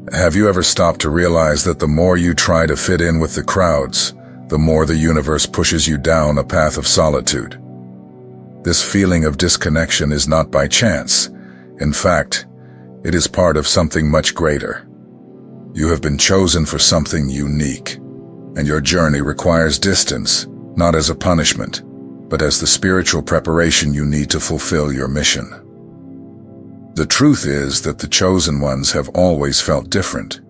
Have you ever stopped to realize that the more you try to fit in with the crowds, the more the universe pushes you down a path of solitude? This feeling of disconnection is not by chance. In fact, it is part of something much greater. You have been chosen for something unique, and your journey requires distance, not as a punishment, but as the spiritual preparation you need to fulfill your mission. The truth is that the chosen ones have always felt different.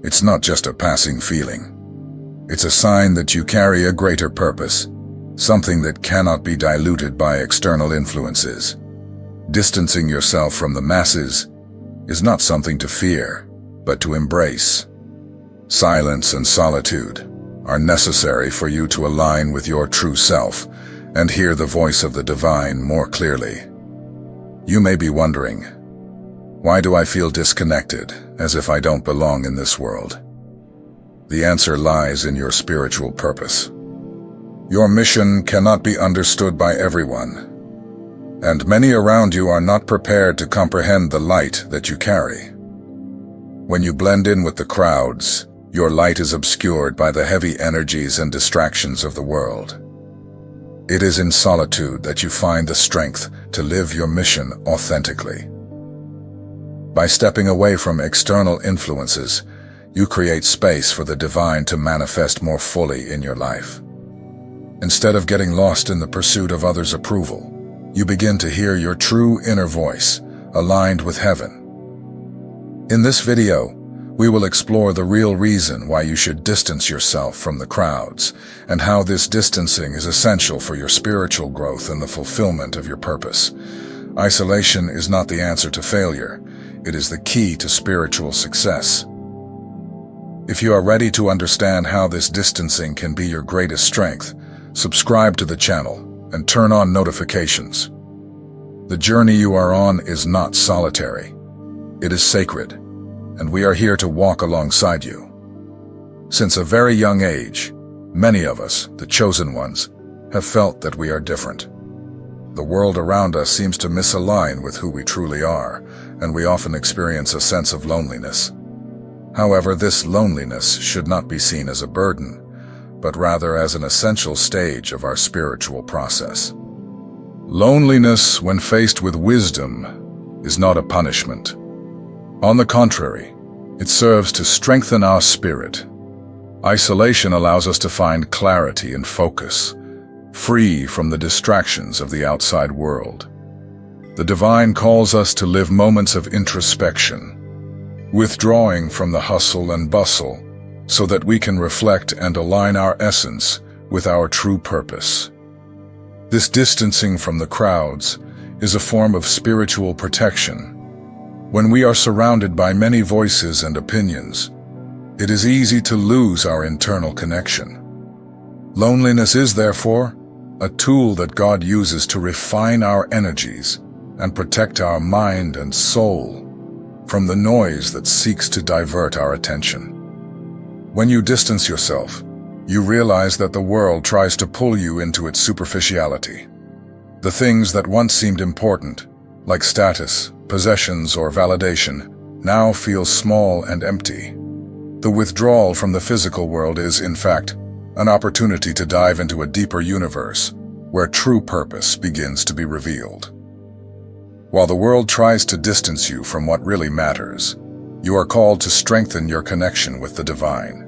It's not just a passing feeling. It's a sign that you carry a greater purpose, something that cannot be diluted by external influences. Distancing yourself from the masses is not something to fear, but to embrace. Silence and solitude are necessary for you to align with your true self and hear the voice of the divine more clearly. You may be wondering, why do I feel disconnected, as if I don't belong in this world? The answer lies in your spiritual purpose. Your mission cannot be understood by everyone, and many around you are not prepared to comprehend the light that you carry. When you blend in with the crowds, your light is obscured by the heavy energies and distractions of the world. It is in solitude that you find the strength to live your mission authentically. By stepping away from external influences, you create space for the divine to manifest more fully in your life. Instead of getting lost in the pursuit of others' approval, you begin to hear your true inner voice, aligned with heaven. In this video, we will explore the real reason why you should distance yourself from the crowds, and how this distancing is essential for your spiritual growth and the fulfillment of your purpose. Isolation is not the answer to failure. It is the key to spiritual success. If you are ready to understand how this distancing can be your greatest strength, subscribe to the channel and turn on notifications. The journey you are on is not solitary. It is sacred, and we are here to walk alongside you. Since a very young age, many of us, the chosen ones, have felt that we are different. The world around us seems to misalign with who we truly are, and we often experience a sense of loneliness. However, this loneliness should not be seen as a burden, but rather as an essential stage of our spiritual process. Loneliness, when faced with wisdom, is not a punishment. On the contrary, it serves to strengthen our spirit. Isolation allows us to find clarity and focus, free from the distractions of the outside world. The divine calls us to live moments of introspection, withdrawing from the hustle and bustle so that we can reflect and align our essence with our true purpose. This distancing from the crowds is a form of spiritual protection. When we are surrounded by many voices and opinions, it is easy to lose our internal connection. Loneliness is, therefore, a tool that God uses to refine our energies and protect our mind and soul from the noise that seeks to divert our attention. When you distance yourself, you realize that the world tries to pull you into its superficiality. The things that once seemed important, like status, possessions, or validation, now feel small and empty. The withdrawal from the physical world is, in fact, an opportunity to dive into a deeper universe where true purpose begins to be revealed. While the world tries to distance you from what really matters, you are called to strengthen your connection with the divine.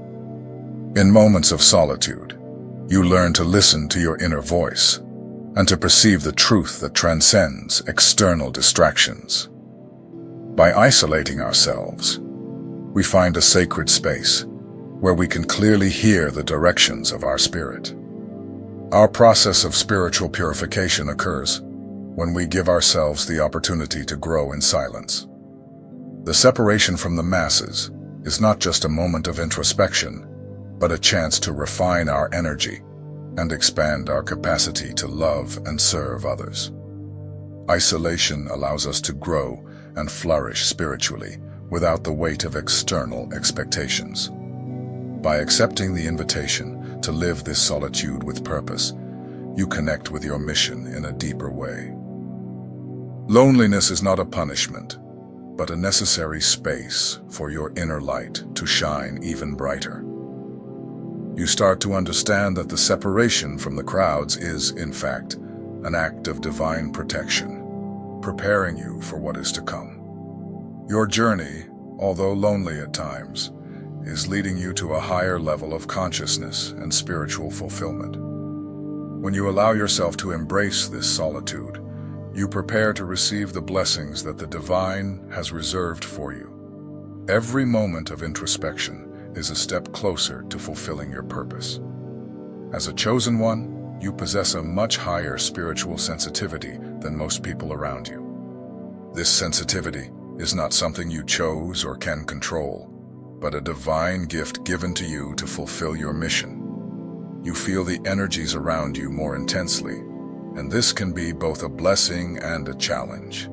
In moments of solitude, you learn to listen to your inner voice and to perceive the truth that transcends external distractions. By isolating ourselves, we find a sacred space where we can clearly hear the directions of our spirit. Our process of spiritual purification occurs when we give ourselves the opportunity to grow in silence. The separation from the masses is not just a moment of introspection, but a chance to refine our energy and expand our capacity to love and serve others. Isolation allows us to grow and flourish spiritually without the weight of external expectations. By accepting the invitation to live this solitude with purpose, you connect with your mission in a deeper way. Loneliness is not a punishment. but a necessary space for your inner light to shine even brighter. You start to understand that the separation from the crowds is, in fact, an act of divine protection, preparing you for what is to come. Your journey, although lonely at times, is leading you to a higher level of consciousness and spiritual fulfillment. When you allow yourself to embrace this solitude, you prepare to receive the blessings that the divine has reserved for you. Every moment of introspection is a step closer to fulfilling your purpose. As a chosen one, you possess a much higher spiritual sensitivity than most people around you. This sensitivity is not something you chose or can control, but a divine gift given to you to fulfill your mission. You feel the energies around you more intensely, and this can be both a blessing and a challenge.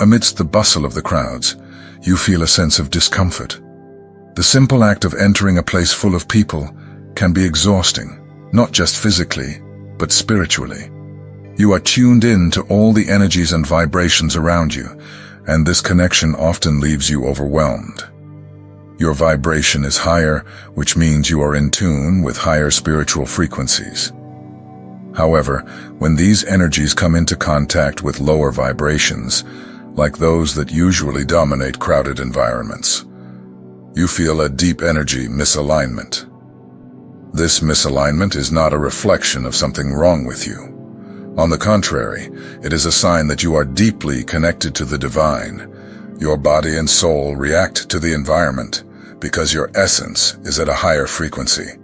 Amidst the bustle of the crowds, you feel a sense of discomfort. The simple act of entering a place full of people can be exhausting, not just physically, but spiritually. You are tuned in to all the energies and vibrations around you, and this connection often leaves you overwhelmed. Your vibration is higher, which means you are in tune with higher spiritual frequencies. However, when these energies come into contact with lower vibrations, like those that usually dominate crowded environments, you feel a deep energy misalignment. This misalignment is not a reflection of something wrong with you. On the contrary, it is a sign that you are deeply connected to the divine. Your body and soul react to the environment because your essence is at a higher frequency,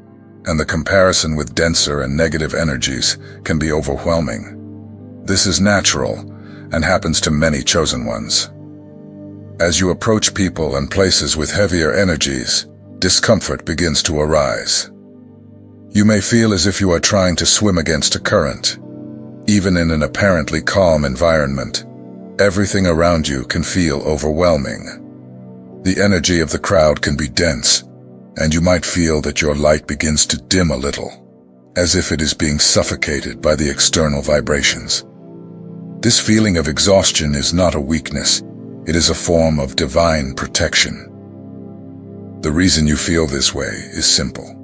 and the comparison with denser and negative energies can be overwhelming. This is natural and happens to many chosen ones. As you approach people and places with heavier energies, discomfort begins to arise. You may feel as if you are trying to swim against a current. Even in an apparently calm environment, everything around you can feel overwhelming. The energy of the crowd can be dense, and you might feel that your light begins to dim a little, as if it is being suffocated by the external vibrations. This feeling of exhaustion is not a weakness. It is a form of divine protection. The reason you feel this way is simple.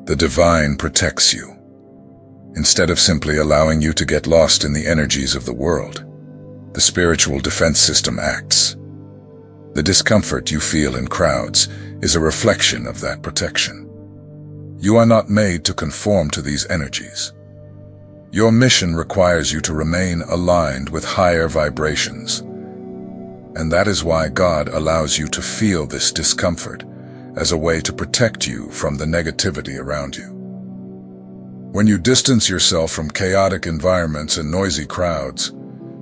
The divine protects you. Instead of simply allowing you to get lost in the energies of the world, the spiritual defense system acts. The discomfort you feel in crowds is a reflection of that protection. You are not made to conform to these energies. Your mission requires you to remain aligned with higher vibrations. And that is why God allows you to feel this discomfort as a way to protect you from the negativity around you. When you distance yourself from chaotic environments and noisy crowds,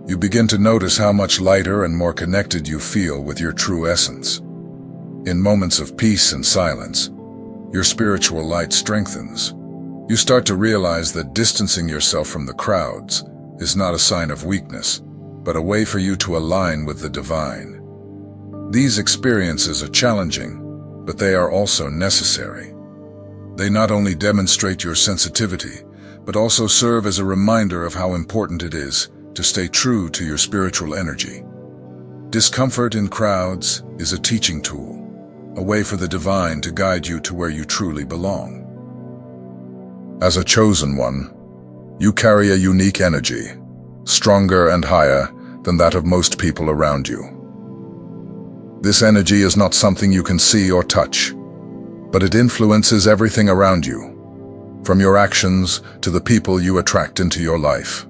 you begin to notice how much lighter and more connected you feel with your true essence. In moments of peace and silence, your spiritual light strengthens. You start to realize that distancing yourself from the crowds is not a sign of weakness, but a way for you to align with the divine. These experiences are challenging, but they are also necessary. They not only demonstrate your sensitivity, but also serve as a reminder of how important it is to stay true to your spiritual energy. Discomfort in crowds is a teaching tool, a way for the divine to guide you to where you truly belong. As a chosen one, you carry a unique energy, stronger and higher than that of most people around you. This energy is not something you can see or touch, but it influences everything around you, from your actions to the people you attract into your life.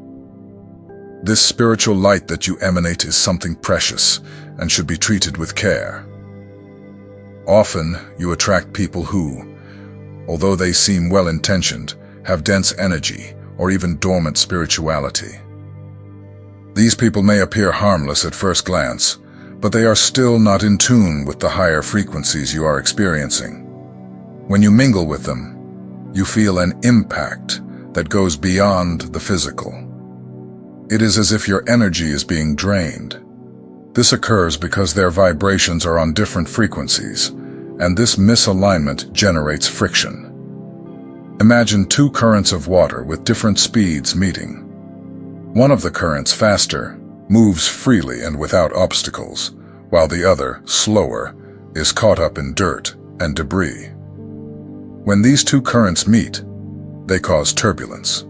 This spiritual light that you emanate is something precious and should be treated with care. Often, you attract people who, although they seem well-intentioned, have dense energy or even dormant spirituality. These people may appear harmless at first glance, but they are still not in tune with the higher frequencies you are experiencing. When you mingle with them, you feel an impact that goes beyond the physical. It is as if your energy is being drained. This occurs because their vibrations are on different frequencies, and this misalignment generates friction. Imagine two currents of water with different speeds meeting. One of the currents, faster, moves freely and without obstacles, while the other, slower, is caught up in dirt and debris. When these two currents meet, they cause turbulence.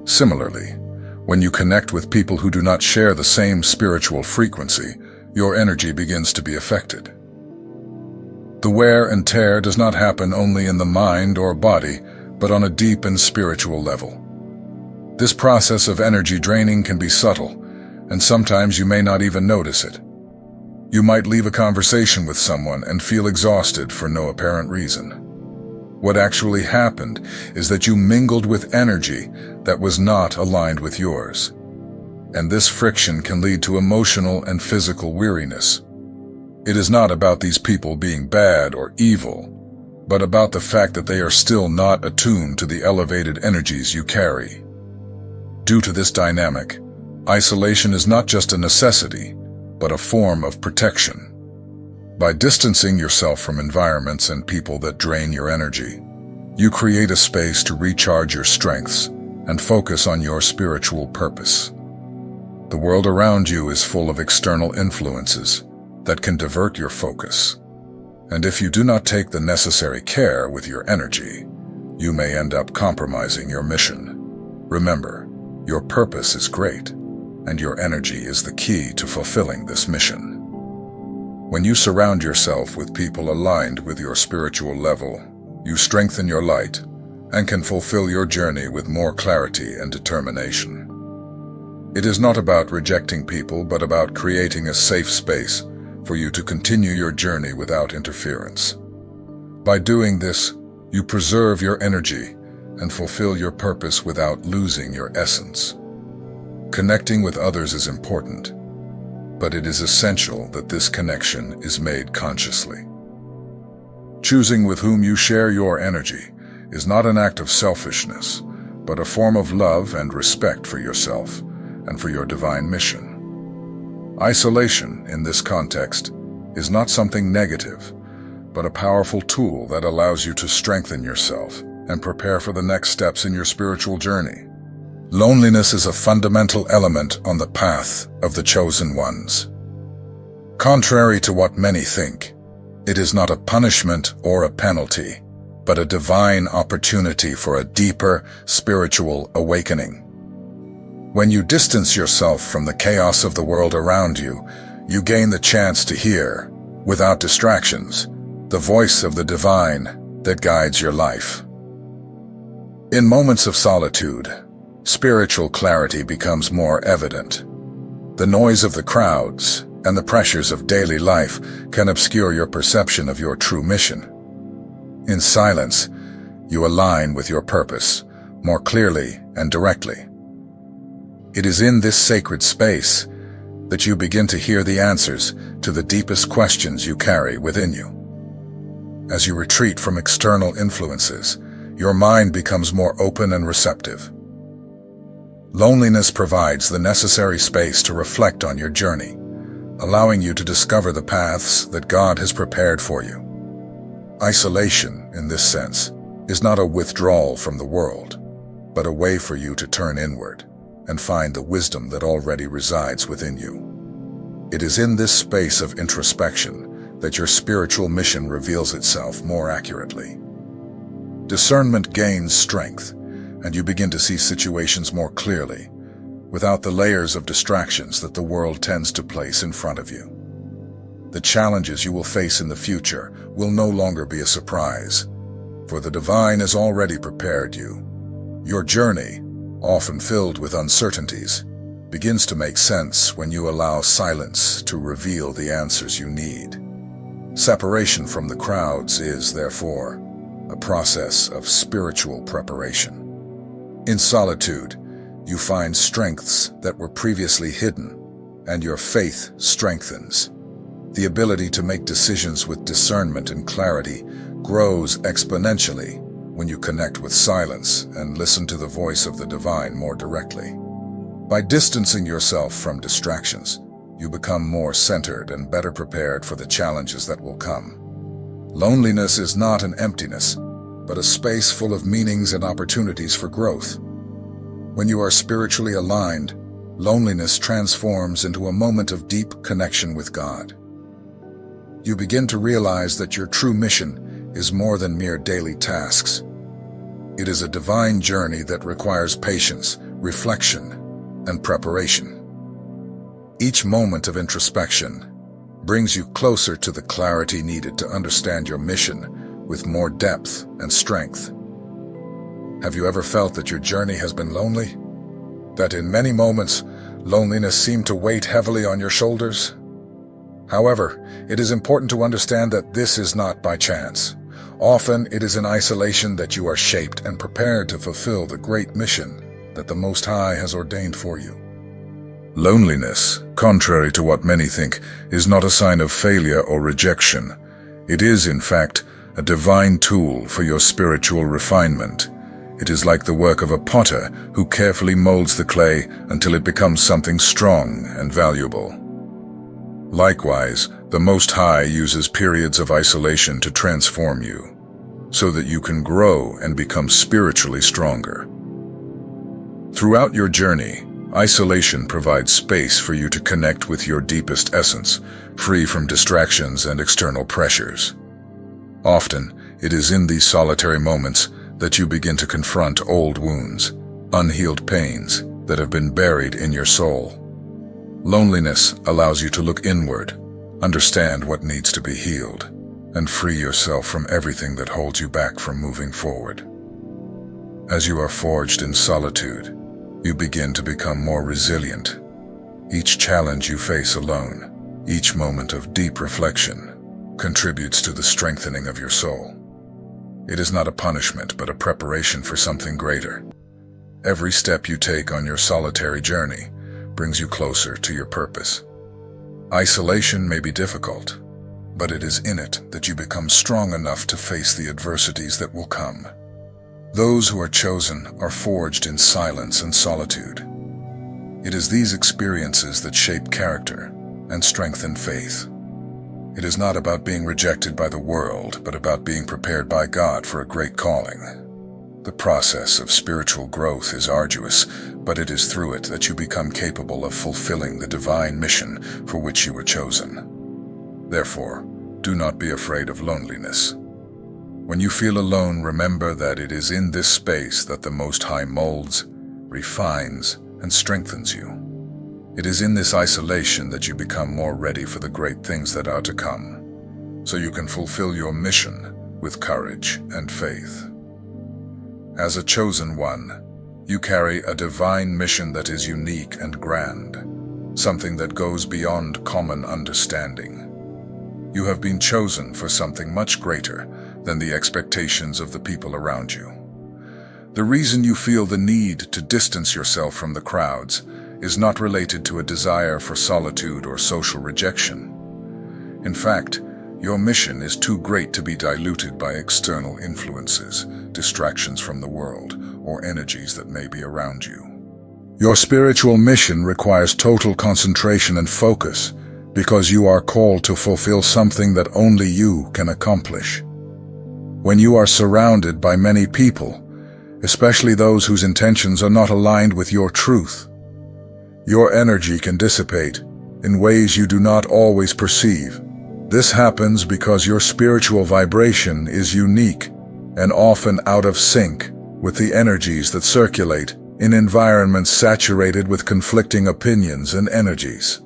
Similarly, when you connect with people who do not share the same spiritual frequency, your energy begins to be affected. The wear and tear does not happen only in the mind or body, but on a deep and spiritual level. This process of energy draining can be subtle, and sometimes you may not even notice it. You might leave a conversation with someone and feel exhausted for no apparent reason. What actually happened is that you mingled with energy that was not aligned with yours. And this friction can lead to emotional and physical weariness. It is not about these people being bad or evil, but about the fact that they are still not attuned to the elevated energies you carry. Due to this dynamic, isolation is not just a necessity, but a form of protection. By distancing yourself from environments and people that drain your energy, you create a space to recharge your strengths and focus on your spiritual purpose. The world around you is full of external influences that can divert your focus. And if you do not take the necessary care with your energy, you may end up compromising your mission. Remember, your purpose is great, and your energy is the key to fulfilling this mission. When you surround yourself with people aligned with your spiritual level, you strengthen your light and can fulfill your journey with more clarity and determination. It is not about rejecting people, but about creating a safe space for you to continue your journey without interference. By doing this, you preserve your energy and fulfill your purpose without losing your essence. Connecting with others is important, but it is essential that this connection is made consciously. Choosing with whom you share your energy is not an act of selfishness, but a form of love and respect for yourself and for your divine mission. Isolation, in this context, is not something negative, but a powerful tool that allows you to strengthen yourself and prepare for the next steps in your spiritual journey. Loneliness is a fundamental element on the path of the chosen ones. Contrary to what many think, it is not a punishment or a penalty, but a divine opportunity for a deeper spiritual awakening. When you distance yourself from the chaos of the world around you, you gain the chance to hear, without distractions, the voice of the divine that guides your life. In moments of solitude, spiritual clarity becomes more evident. The noise of the crowds and the pressures of daily life can obscure your perception of your true mission. In silence, you align with your purpose more clearly and directly. It is in this sacred space that you begin to hear the answers to the deepest questions you carry within you. As you retreat from external influences, your mind becomes more open and receptive. Loneliness provides the necessary space to reflect on your journey, allowing you to discover the paths that God has prepared for you. Isolation, in this sense, is not a withdrawal from the world, but a way for you to turn inward and find the wisdom that already resides within you. It is in this space of introspection that your spiritual mission reveals itself more accurately. Discernment gains strength, and you begin to see situations more clearly, without the layers of distractions that the world tends to place in front of you. The challenges you will face in the future will no longer be a surprise, for the divine has already prepared you. Your journey, often filled with uncertainties, begins to make sense when you allow silence to reveal the answers you need. Separation from the crowds is, therefore, a process of spiritual preparation. In solitude, you find strengths that were previously hidden, and your faith strengthens. The ability to make decisions with discernment and clarity grows exponentially when you connect with silence and listen to the voice of the divine more directly. By distancing yourself from distractions, you become more centered and better prepared for the challenges that will come. Loneliness is not an emptiness, but a space full of meanings and opportunities for growth. When you are spiritually aligned, loneliness transforms into a moment of deep connection with God. You begin to realize that your true mission is more than mere daily tasks. It is a divine journey that requires patience, reflection, and preparation. Each moment of introspection brings you closer to the clarity needed to understand your mission with more depth and strength. Have you ever felt that your journey has been lonely? That in many moments, loneliness seemed to weigh heavily on your shoulders? However, it is important to understand that this is not by chance. Often it is in isolation that you are shaped and prepared to fulfill the great mission that the Most High has ordained for you. Loneliness, contrary to what many think, is not a sign of failure or rejection. It is, in fact, a divine tool for your spiritual refinement. It is like the work of a potter who carefully molds the clay until it becomes something strong and valuable. Likewise, the Most High uses periods of isolation to transform you, so that you can grow and become spiritually stronger. Throughout your journey, isolation provides space for you to connect with your deepest essence, free from distractions and external pressures. Often, it is in these solitary moments that you begin to confront old wounds, unhealed pains that have been buried in your soul. Loneliness allows you to look inward, understand what needs to be healed, and free yourself from everything that holds you back from moving forward. As you are forged in solitude, you begin to become more resilient. Each challenge you face alone, each moment of deep reflection, contributes to the strengthening of your soul. It is not a punishment, but a preparation for something greater. Every step you take on your solitary journey brings you closer to your purpose. Isolation may be difficult, but it is in it that you become strong enough to face the adversities that will come. Those who are chosen are forged in silence and solitude. It is these experiences that shape character and strengthen faith. It is not about being rejected by the world, but about being prepared by God for a great calling. The process of spiritual growth is arduous, but it is through it that you become capable of fulfilling the divine mission for which you were chosen. Therefore, do not be afraid of loneliness. When you feel alone, remember that it is in this space that the Most High molds, refines, and strengthens you. It is in this isolation that you become more ready for the great things that are to come, so you can fulfill your mission with courage and faith. As a chosen one, you carry a divine mission that is unique and grand, something that goes beyond common understanding. You have been chosen for something much greater than the expectations of the people around you. The reason you feel the need to distance yourself from the crowds is not related to a desire for solitude or social rejection. In fact, your mission is too great to be diluted by external influences, distractions from the world, or energies that may be around you. Your spiritual mission requires total concentration and focus because you are called to fulfill something that only you can accomplish. When you are surrounded by many people, especially those whose intentions are not aligned with your truth, your energy can dissipate in ways you do not always perceive. This happens because your spiritual vibration is unique and often out of sync with the energies that circulate in environments saturated with conflicting opinions and energies.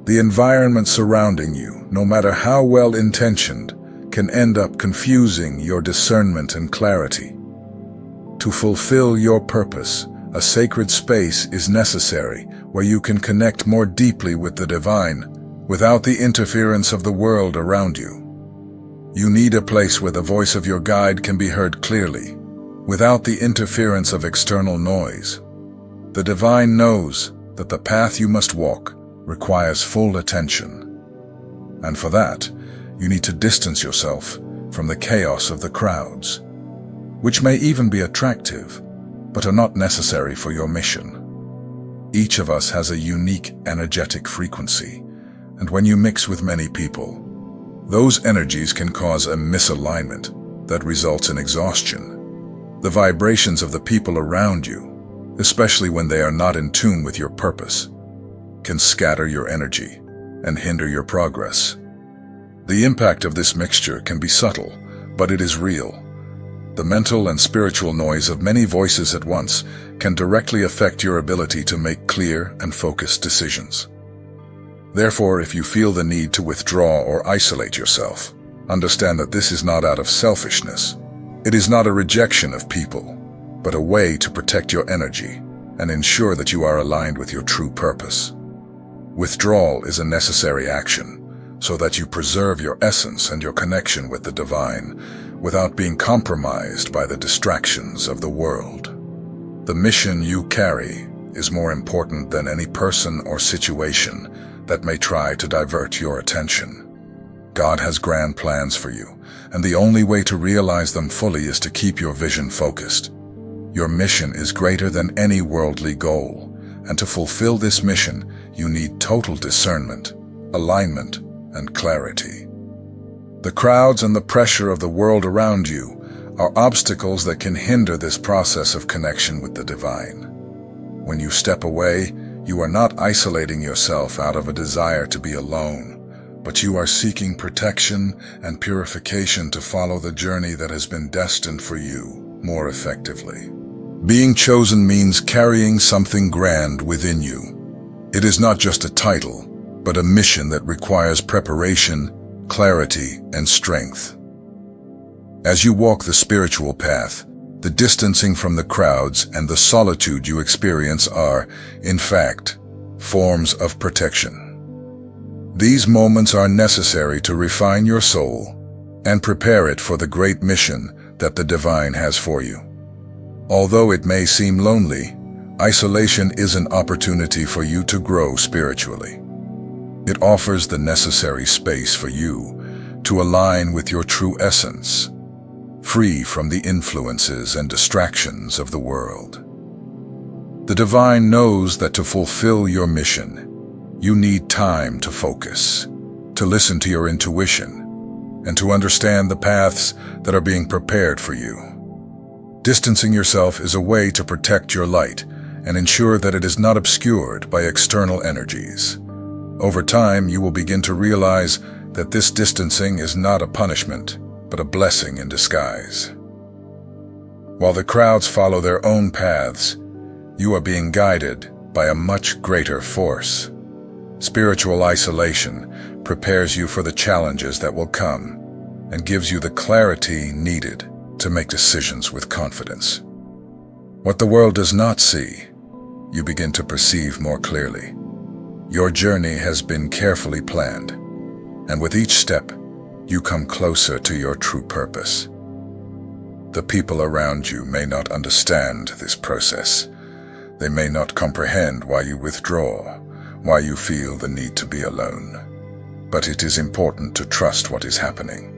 The environment surrounding you, no matter how well-intentioned, can end up confusing your discernment and clarity. To fulfill your purpose, a sacred space is necessary where you can connect more deeply with the divine without the interference of the world around you. You need a place where the voice of your guide can be heard clearly, without the interference of external noise. The divine knows that the path you must walk requires full attention. And for that, you need to distance yourself from the chaos of the crowds, which may even be attractive, but are not necessary for your mission. Each of us has a unique energetic frequency, and when you mix with many people, those energies can cause a misalignment that results in exhaustion. The vibrations of the people around you especially when they are not in tune with your purpose, can scatter your energy and hinder your progress. The impact of this mixture can be subtle, but it is real. The mental and spiritual noise of many voices at once can directly affect your ability to make clear and focused decisions. Therefore, if you feel the need to withdraw or isolate yourself, understand that this is not out of selfishness. It is not a rejection of people, but a way to protect your energy and ensure that you are aligned with your true purpose. Withdrawal is a necessary action so that you preserve your essence and your connection with the divine without being compromised by the distractions of the world. The mission you carry is more important than any person or situation that may try to divert your attention. God has grand plans for you, and the only way to realize them fully is to keep your vision focused. Your mission is greater than any worldly goal, and to fulfill this mission, you need total discernment, alignment, and clarity. The crowds and the pressure of the world around you are obstacles that can hinder this process of connection with the divine. When you step away, you are not isolating yourself out of a desire to be alone, but you are seeking protection and purification to follow the journey that has been destined for you more effectively. Being chosen means carrying something grand within you. It is not just a title, but a mission that requires preparation, clarity, and strength. As you walk the spiritual path, the distancing from the crowds and the solitude you experience are, in fact, forms of protection. These moments are necessary to refine your soul and prepare it for the great mission that the divine has for you. Although it may seem lonely, isolation is an opportunity for you to grow spiritually. It offers the necessary space for you to align with your true essence, free from the influences and distractions of the world. The divine knows that to fulfill your mission, you need time to focus, to listen to your intuition, and to understand the paths that are being prepared for you. Distancing yourself is a way to protect your light and ensure that it is not obscured by external energies. Over time, you will begin to realize that this distancing is not a punishment, but a blessing in disguise. While the crowds follow their own paths, you are being guided by a much greater force. Spiritual isolation prepares you for the challenges that will come and gives you the clarity needed to make decisions with confidence. What the world does not see, you begin to perceive more clearly. Your journey has been carefully planned, and with each step, you come closer to your true purpose. The people around you may not understand this process. They may not comprehend why you withdraw, why you feel the need to be alone. But it is important to trust what is happening.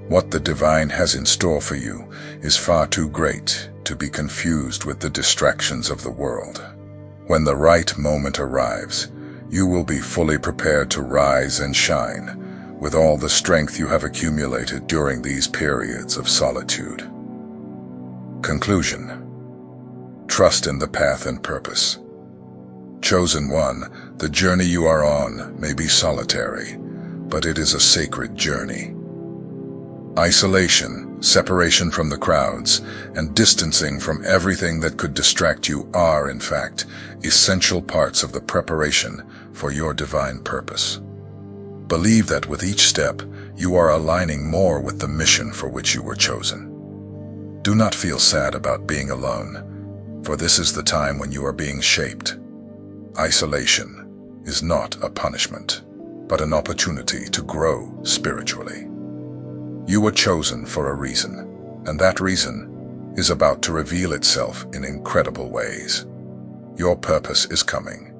What the divine has in store for you is far too great to be confused with the distractions of the world. When the right moment arrives, you will be fully prepared to rise and shine with all the strength you have accumulated during these periods of solitude. Conclusion. Trust in the path and purpose. Chosen one, the journey you are on may be solitary, but it is a sacred journey. Isolation, separation from the crowds, and distancing from everything that could distract you are, in fact, essential parts of the preparation for your divine purpose. Believe that with each step, you are aligning more with the mission for which you were chosen. Do not feel sad about being alone, for this is the time when you are being shaped. Isolation is not a punishment, but an opportunity to grow spiritually. You were chosen for a reason, and that reason is about to reveal itself in incredible ways. Your purpose is coming,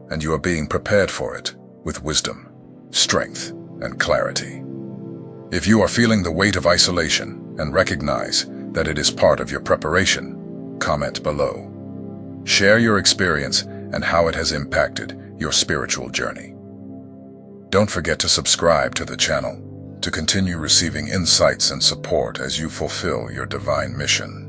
and you are being prepared for it with wisdom, strength, and clarity. If you are feeling the weight of isolation and recognize that it is part of your preparation, comment below. Share your experience and how it has impacted your spiritual journey. Don't forget to subscribe to the channel to continue receiving insights and support as you fulfill your divine mission.